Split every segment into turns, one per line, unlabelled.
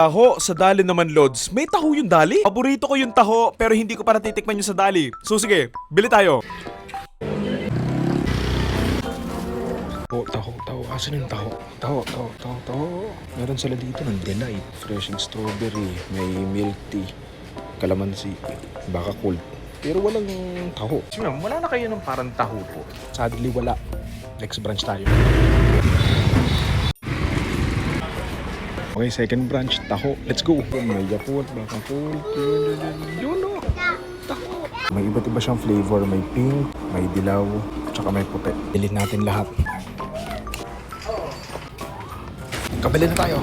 Taho sa dali naman, Lods. May taho yung dali? Paborito ko yung taho, pero hindi ko pa natitikman yung sa dali. So sige, bili tayo.
Taho. Asan yung taho? Taho. Meron sila dito ng Delight. Fresh and strawberry. May milk tea. Calamansi. Baka cold. Pero walang taho.
Sige, wala na kayo ng parang taho po.
Sadly, wala. Next branch tayo. Okay, second branch. Taho. Let's go. May Yakult. Baka cold. Yun o. Taho. May iba't iba siyang flavor. May pink, may dilaw, tsaka may puti. Bilhin natin lahat. Kabili na tayo.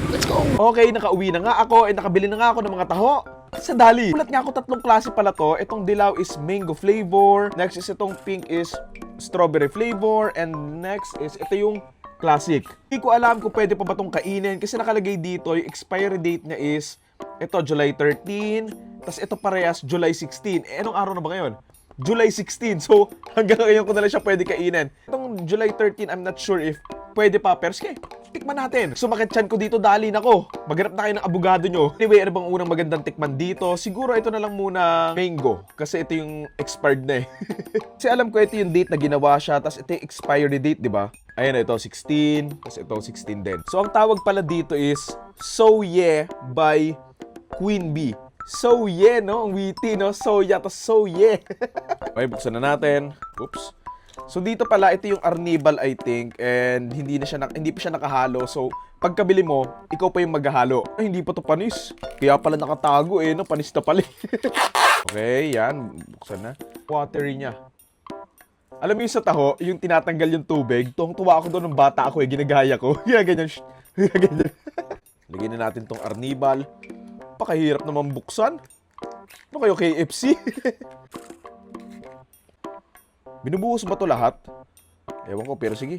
Let's go!
Okay, nakauwi na nga ako and nakabili na nga ako ng mga taho sa dali. Ulat nga ako, tatlong klase pala to. Itong dilaw is mango flavor. Next is itong pink is strawberry flavor. And next is ito yung classic. Hindi ko alam kung pwede pa ba itong kainin kasi nakalagay dito yung expiry date niya is ito July 13. Tapos ito parehas July 16. Eh, anong araw na ba ngayon? July 16. So, hanggang ngayon ko na lang siya pwede kainin. Itong July 13, I'm not sure if pwede pa. Pero sige, tikman natin. Sumakit chan ko dito, dali na ko. Maghanap na kayo ng abogado nyo. Anyway, ano bang unang magandang tikman dito? Siguro ito na lang muna mango. Kasi ito yung expired na eh. Kasi alam ko ito yung date na ginawa siya. Tapos ito yung expiry date, di ba? Ayan, ito 16. Tapos ito 16 din. So, ang tawag pala dito is So Yeah by Queen Bee. So yeah, no? Ang witty, no? So yeah, to so yeah. Okay, buksan na natin. Oops. So dito pala, ito yung arnibal, I think. And hindi pa siya nakahalo. So, pagkabili mo, ikaw pa yung maghahalo. Ay, hindi pa to panis. Kaya pala nakatago no? Panis na pala. Okay, yan. Buksan na. Watery niya. Alam mo yung sa taho, yung tinatanggal yung tubig. Tuwang-tuwa ako doon ng bata ako ginagaya ko. Kaya ganyan. Kaya ganyan. Lagyan na natin tong arnibal. Pakahirap naman buksan. Ano kayo, KFC? Binubuhos ba to lahat? Ewan ko, pero sige.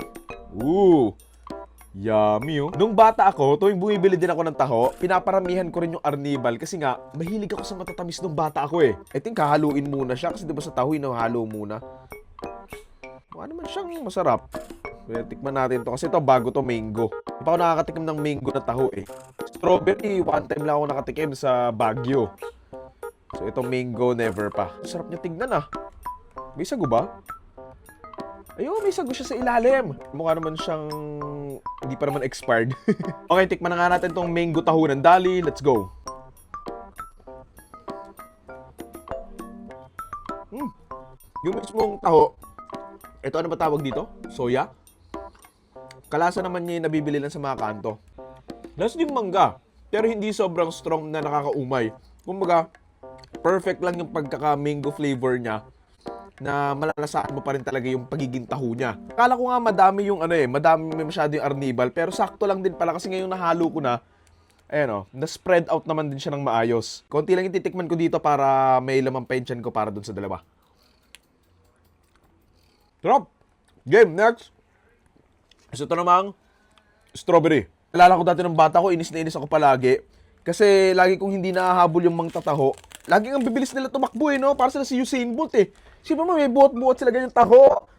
Yummy, oh. Nung bata ako, tuwing bumibili din ako ng taho, pinaparamihan ko rin yung arnibal kasi nga, mahilig ako sa matatamis nung bata ako eh. I think hahaluin muna siya kasi diba sa taho, hinahalo muna. Mukha naman siyang masarap. Kaya tikman natin to kasi ito bago to mango. Hindi pa ako nakakatikim ng mango na taho eh. Strawberry, one time lang ako nakatikim sa Baguio. So itong mango, never pa. Sarap niya tignan ah. May sago ba? Ayun, may sago siya sa ilalim. Mukha naman siyang hindi pa naman expired. Okay, tikman na nga natin tong mango taho ng dali. Let's go. Yung mismong taho. Ito ano ba tawag dito? Soya? Kalasa naman niya yung nabibili lang sa mga kanto. Last yung mangga, pero hindi sobrang strong na nakakaumay. Kumbaga, perfect lang yung pagkaka-mango flavor niya na malalasaan mo pa rin talaga yung pagiging taho niya. Akala ko nga madami yung madami masyado yung arnibal, pero sakto lang din pala kasi ngayong nahalo ko na, na-spread out naman din siya ng maayos. Konti lang yung titikman ko dito para may lamang pension ko para dun sa dalawa. Drop! Game, next! So ito namang strawberry. Alala ko dati ng bata ko, inis na inis ako palagi. Kasi lagi kong hindi nahahabol yung mga tataho. Lagi ang bibilis nila tumakbo no? Para sila si Usain Bolt eh. Siyempre mo, may buot-buot sila ganyan taho.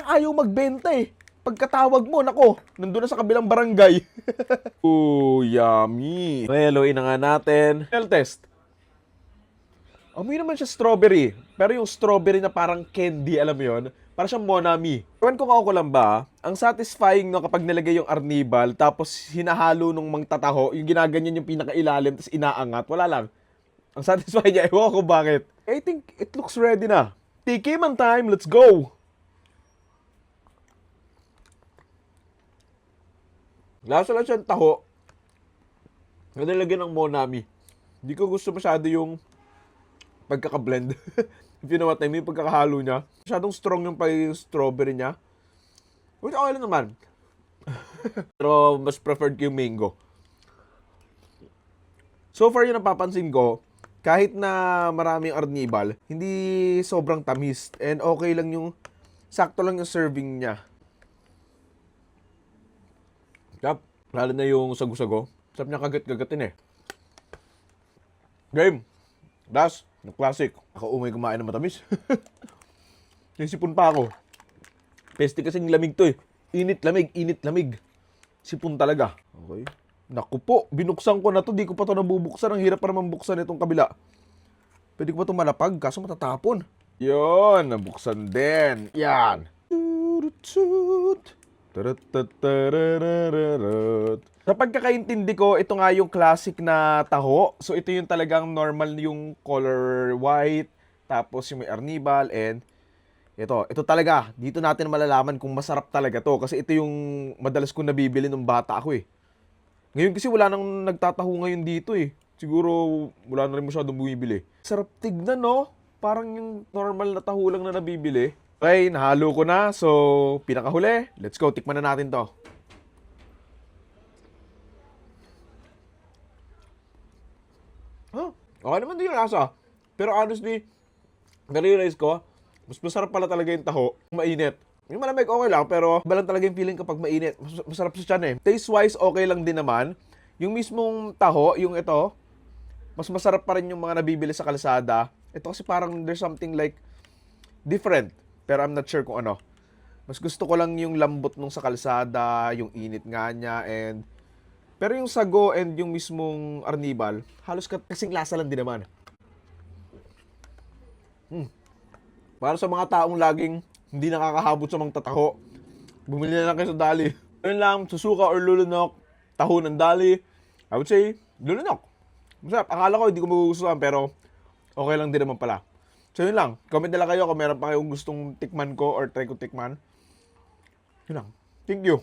Ayaw magbenta eh. Pagkatawag mo, nako, nandun na sa kabilang barangay. Yummy. Haluin na nga natin. Smell test. Amoy naman siya strawberry. Pero yung strawberry na parang candy, alam mo yun? Para siyang Monami. Ewan ko ako lang ba, ang satisfying no kapag nilagay yung arnibal, tapos hinahalo nung mangtataho, yung ginaganyan yung pinakailalim, tapos inaangat, wala lang. Ang satisfying niya, ewan ko bakit. I think it looks ready na. Tikiman time, let's go! Lasa lang siyang taho. Nilagyan ng Monami. Hindi ko gusto masyado yung pagkaka-blend. If you know what I mean, pagkakahalo niya. Masyadong strong yung strawberry niya. Which okay lang naman. Pero mas preferred ko yung mango. So far yung napapansin ko, kahit na maraming arnibal, hindi sobrang tamis. And okay lang yung, sakto lang yung serving niya. Yup. Lalo na yung sago-sago. Sarap niya kagat-kagatin eh. Game. Das. Yung classic. Ako umay kumain ng matamis. Naisipon pa ako. Peste kasing lamig to eh. Init, lamig, init, lamig. Sipon talaga. Okay. Naku po, binuksan ko na to. Di ko pa to nabubuksan. Ang hirap pa naman buksan itong kabila. Pwede ko pa ito malapag, kaso matatapon. Yun, nabuksan din. Yan. Sa pagkakaintindi ko, ito nga yung classic na taho. So, ito yung talagang normal yung color white. Tapos yung may arnibal and ito talaga. Dito natin malalaman kung masarap talaga to. Kasi ito yung madalas kong nabibili nung bata ako eh. Ngayon kasi wala nang nagtataho ngayon dito eh. Siguro wala na rin masyadong bumibili. Sarap tignan no? Parang yung normal na taho lang na nabibili. Okay, nahalo ko na. So, pinakahuli. Let's go, tikman na natin to. Okay naman din yung lasa. Pero honestly, na-realize ko, mas masarap pala talaga yung taho. Mainit. Yung malamig, okay lang. Pero iba lang talaga yung feeling kapag mainit. Masarap sa tiyan eh. Taste-wise, okay lang din naman. Yung mismong taho, yung ito, mas masarap pa rin yung mga nabibili sa kalsada. Ito kasi parang there's something like different. Pero I'm not sure kung ano. Mas gusto ko lang yung lambot nung sa kalsada, yung init nga niya, and pero yung sago and yung mismong arnibal, halos kasing lasa lang din naman. Para sa mga taong laging hindi nakakahabot sa mga tataho, bumili na lang kayo sa dali. Yun lang, susuka or lulunok, taho ng dali. I would say, lulunok. Masarap. Akala ko hindi ko magugustuhan pero okay lang din naman pala. So yun lang. Comment na lang kayo kung meron pa kayong gustong tikman ko or try ko tikman. Yun lang. Thank you.